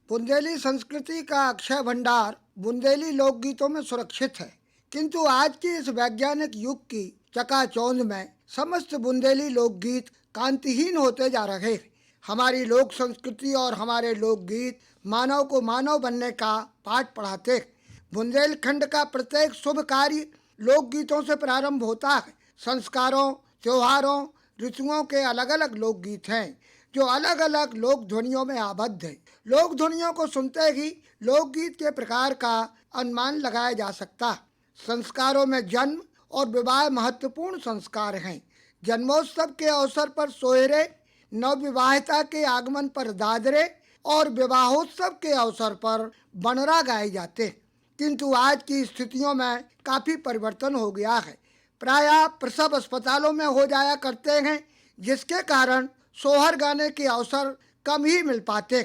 बुंदेली संस्कृति का अक्षय भंडार बुंदेली लोकगीतों में सुरक्षित है, किंतु आज के इस वैज्ञानिक युग की चकाचौंध में समस्त बुंदेली लोकगीत कांतिहीन होते जा रहे हैं। हमारी लोक संस्कृति और हमारे लोकगीत मानव को मानव बनने का पाठ पढ़ाते हैं। बुंदेलखंड का प्रत्येक शुभ कार्य लोकगीतों से प्रारंभ होता है। संस्कारों, त्योहारों, ऋतुओं के अलग अलग लोकगीत हैं जो अलग अलग लोक ध्वनियों में आबद्ध है। लोक ध्वनियों को सुनते ही लोकगीत के प्रकार का अनुमान लगाया जा सकता है। संस्कारों में जन्म और विवाह महत्वपूर्ण संस्कार हैं। जन्मोत्सव के अवसर पर सोहरे, नवविवाहिता के आगमन पर दादरे और विवाहोत्सव के अवसर पर बनरा गाए जाते हैं। किंतु आज की स्थितियों में काफ़ी परिवर्तन हो गया है। प्रायः प्रसव अस्पतालों में हो जाया करते हैं, जिसके कारण सोहर गाने के अवसर कम ही मिल पाते।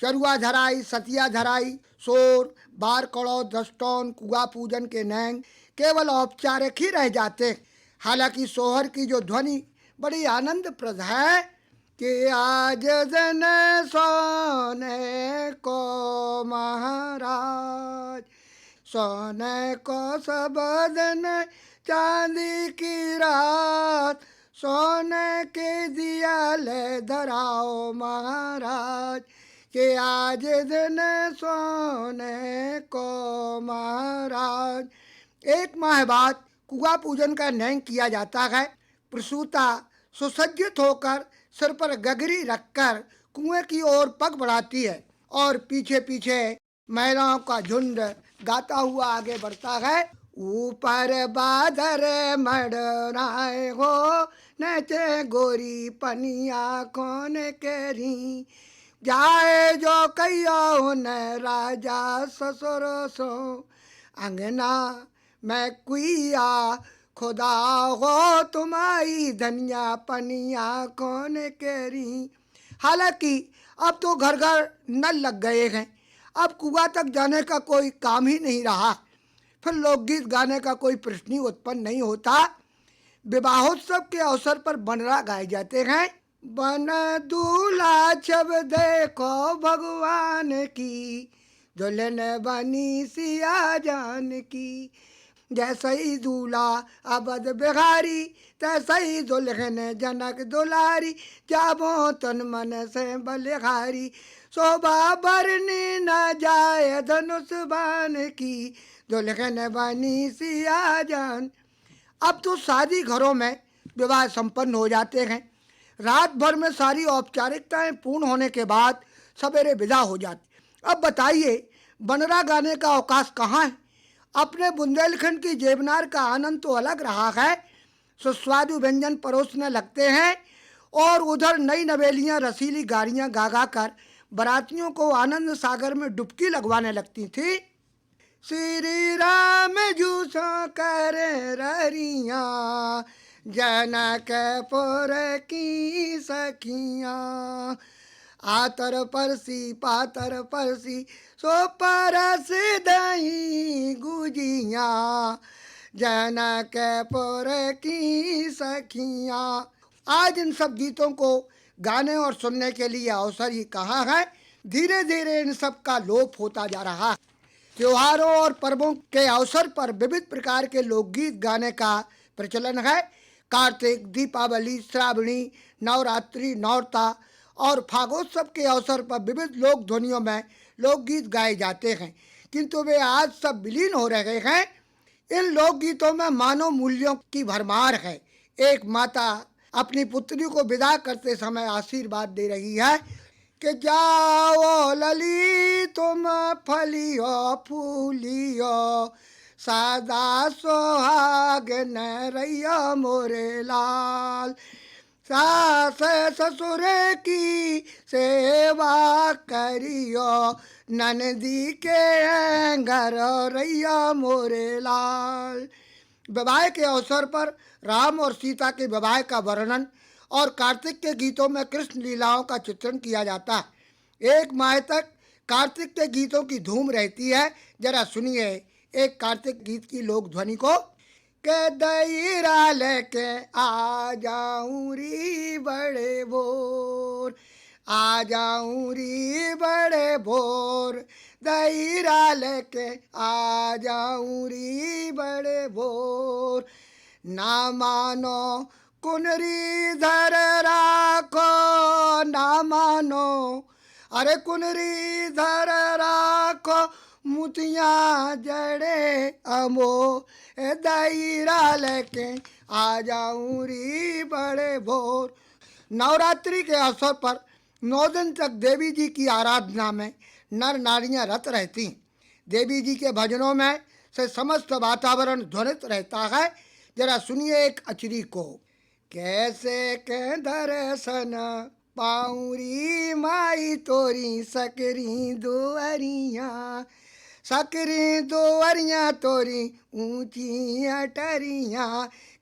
चरुआ धराई, सतिया धराई, सोर, बार कड़ो, दस्टौन, कुआ पूजन के नैंग केवल औपचारिक ही रह जाते। हालांकि सोहर की जो ध्वनि बड़ी आनंदप्रद है कि आज जन सोने को महाराज, सोने को सब दिन चांदी की रात, सोने के दिया ले धराओ महाराज, कि आज दिन सोने को महाराज। एक माह बाद कुआ पूजन का नैंग किया जाता है। प्रसूता सुसज्जित होकर सिर पर गगरी रखकर कुएं की ओर पग बढ़ाती है और पीछे पीछे महिलाओं का झुंड गाता हुआ आगे बढ़ता है। ऊपर बादर मड़राए हो, नचे गोरी पनिया कौन केरी, जाए जो कहियो न राजा ससुर सो, अंगना मैं कुइया खुदा हो तुम्हारी धनिया पनिया कौन केरी। हालांकि अब तो घर घर नल लग गए हैं, अब कुआं तक जाने का कोई काम ही नहीं रहा। फिर लोकगीत गाने का कोई प्रश्न ही उत्पन्न नहीं होता। विवाहोत्सव के अवसर पर बनरा गाए जाते हैं। बन दूल्हा जब देखो भगवान की, दुल्हन बनी सिया जान की, जैसे ही दूल्हा अबद बिहारी, तैसे ही दुल्हन जनक दुलारी, जाबो तन मन से बलिहारी, शोभा बरनी न जाए धनुष बाण की, दुल्हन बनी सिया जान। अब तो शादी घरों में विवाह संपन्न हो जाते हैं। रात भर में सारी औपचारिकताएं पूर्ण होने के बाद सवेरे विदा हो जाती। अब बताइए, बनरा गाने का अवकाश कहाँ है? अपने बुंदेलखंड की जेबनार का आनंद तो अलग रहा है। सुस्वादु व्यंजन परोसने लगते हैं और उधर नई नवेलियां रसीली गाड़ियां गा गा कर बरातियों को आनंद सागर में डुबकी लगवाने लगती थी। श्री राम जूसो कर ररिया, जनकपुर की सखियाँ, आतर परसी पातर परसी, सो परस दही गुजियाँ, जनकपुर की सखियाँ। आज इन सब गीतों को गाने और सुनने के लिए अवसर ही कहाँ है। धीरे धीरे इन सब का लोप होता जा रहा है। त्योहारों और पर्वों के अवसर पर विविध प्रकार के लोकगीत गाने का प्रचलन है। कार्तिक, दीपावली, श्रावणी, नवरात्रि, नौरता और फागोत्सव के अवसर पर विविध लोक ध्वनियों में लोकगीत गाए जाते हैं, किंतु वे आज सब विलीन हो रहे हैं। इन लोकगीतों में मानव मूल्यों की भरमार है। एक माता अपनी पुत्री को विदा करते समय आशीर्वाद दे रही है कि जाओ लली तुम फलियो फूलियो, सदा सुहागन रहियो मोरे लाल, सास ससुर की सेवा करियो, ननदी के घर रहियो मोरे लाल। विवाह के अवसर पर राम और सीता के विवाह का वर्णन और कार्तिक के गीतों में कृष्ण लीलाओं का चित्रण किया जाता है। एक माह तक कार्तिक के गीतों की धूम रहती है। जरा सुनिए एक कार्तिक गीत की लोक ध्वनि को। के दईरा लेके आ जाऊं री बड़े बोर, आ जाऊं री बड़े बड़े भोर, दहीरा लेके आ जाऊं री बड़े भोर। ना मानो कुनरी धर राखो, ना मानो, अरे कुनरी धर राखो, मुतिया जड़े अमो, दहीरा लेके आ जाऊं री बड़े भोर। नवरात्रि के अवसर पर 9 दिन तक देवी जी की आराधना में नर नारियां रत रहती। देवी जी के भजनों में से समस्त वातावरण ध्वनित रहता है। जरा सुनिए एक अचरी को। कैसे के दर्शन पाऊरी माई तोरी सकरी दुअरिया, सकरी दुअरिया तोरी ऊंची अटरिया,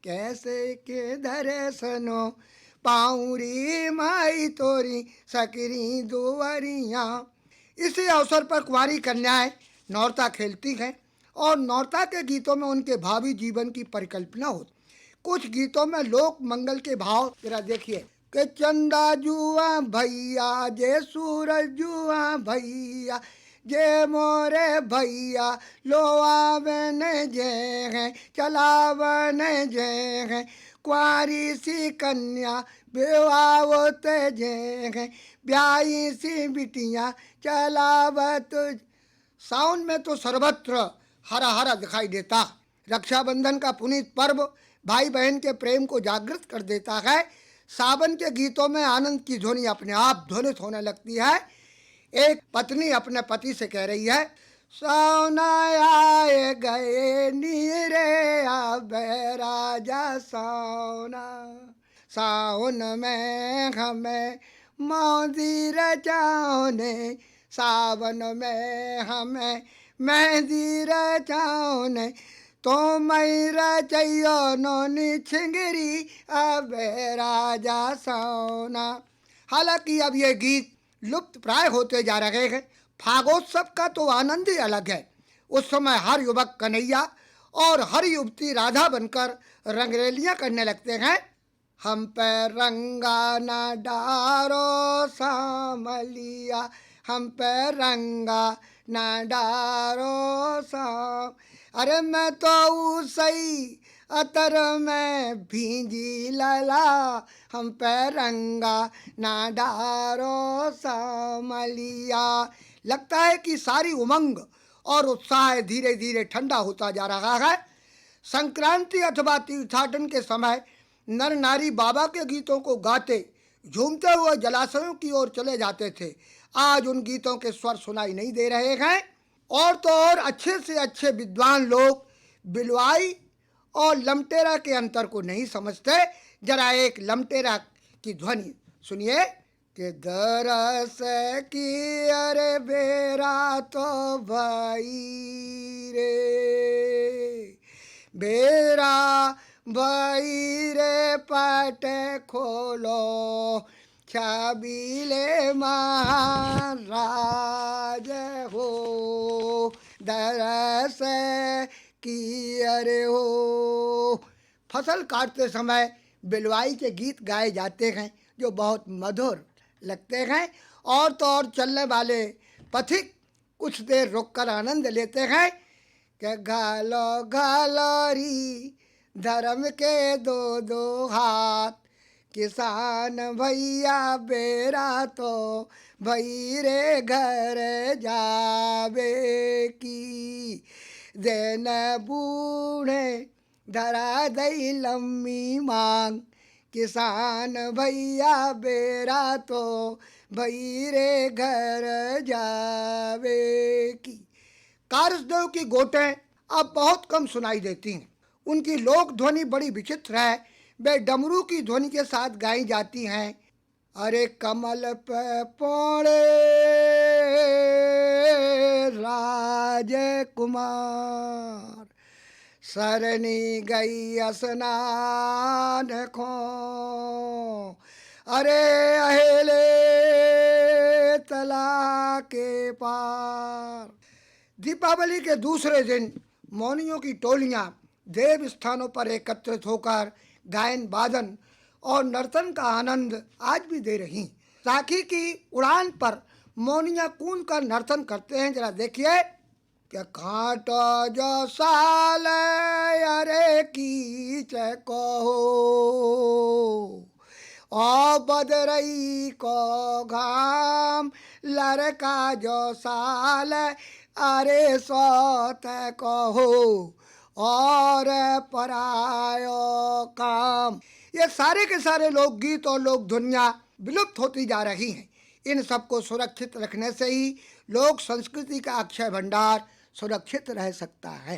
कैसे के दर्शनो पाऊरी माई तोरी सकरी दुअरिया। इसी अवसर पर कुंवारी कन्याएं नौरता खेलती हैं और नौरता के गीतों में उनके भावी जीवन की परिकल्पना होती। कुछ गीतों में लोक मंगल के भाव जरा देखिए कि चंदा जुआ भैया, जे सूरज जुआ भैया, जे मोरे भैया, लो आवन जे हैं, चलावन जे हैं, कुंवारी सी कन्या बेवावते जे हैं, ब्याही सी बिटिया चलावत। सावन में तो सर्वत्र हरा हरा दिखाई देता। रक्षाबंधन का पुनीत पर्व भाई बहन के प्रेम को जागृत कर देता है। सावन के गीतों में आनंद की ध्वनि अपने आप ध्वनित होने लगती है। एक पत्नी अपने पति से कह रही है, सावन आए गए नीरे आबे राजा सावना, सावन में हमें मोदी रचाओने, सावन में हमें मेहंदी रचाओने, तो मैं रचैयो नोनी छिंगरी अबे राजा सोना। हालांकि अब ये गीत लुप्त प्राय होते जा रहे हैं। फागोत्सव का तो आनंद ही अलग है। उस समय हर युवक कन्हैया और हर युवती राधा बनकर रंगरेलियां करने लगते हैं। हम पे रंगा ना डारो सामलिया, हम पे रंगा ना डारो साम, अरे मैं तो सही अतर में भींजी लला, हम पे रंगा ना डारो सामलिया। लगता है कि सारी उमंग और उत्साह धीरे धीरे ठंडा होता जा रहा है। संक्रांति अथवा तीर्थाटन के समय नर नारी बाबा के गीतों को गाते झूमते हुए जलाशयों की ओर चले जाते थे। आज उन गीतों के स्वर सुनाई नहीं दे रहे हैं। और तो और अच्छे से अच्छे विद्वान लोग बिलवाई और लमटेरा के अंतर को नहीं समझते। जरा एक लमटेरा की ध्वनि सुनिए कि दरस की अरे बेरा तो भाई रे, बेरा भाई रे पट खोलो, छबीले महाराज हो, दरस की अरे हो। फसल काटते समय बिलवाई के गीत गाए जाते हैं जो बहुत मधुर लगते हैं। और तो और चलने वाले पथिक कुछ देर रुककर आनंद लेते हैं कि घालो घालो री धर्म के दो दो हाथ, किसान भैया बेरा तो भई रे घर जावे की, देन बूढ़े धरा दई लम्मी मांग, किसान भैया बेरा तो भई रे घर जावे की। कारसदेव की गोटें अब बहुत कम सुनाई देती हैं। उनकी लोक ध्वनि बड़ी विचित्र है। वे डमरू की ध्वनि के साथ गाई जाती हैं। अरे कमल पे पौड़े राजकुमार, सरनी गई स्नान को, अरे अहेले तला के पार। दीपावली के दूसरे दिन मौनियों की टोलियां देव स्थानों पर एकत्रित होकर गायन वादन और नर्तन का आनंद आज भी दे रही। राखी की उड़ान पर मौनिया कून कर नर्तन करते हैं, जरा देखिए। क्या कांटो जो साल अरे कीच कहो, ओ बदरई को घाम लड़का जो साल अरे सोत कहो, और परायो काम। ये सारे के सारे लोकगीत और लोक ध्वनियाँ विलुप्त होती जा रही हैं। इन सबको सुरक्षित रखने से ही लोक संस्कृति का अक्षय भंडार सुरक्षित रह सकता है।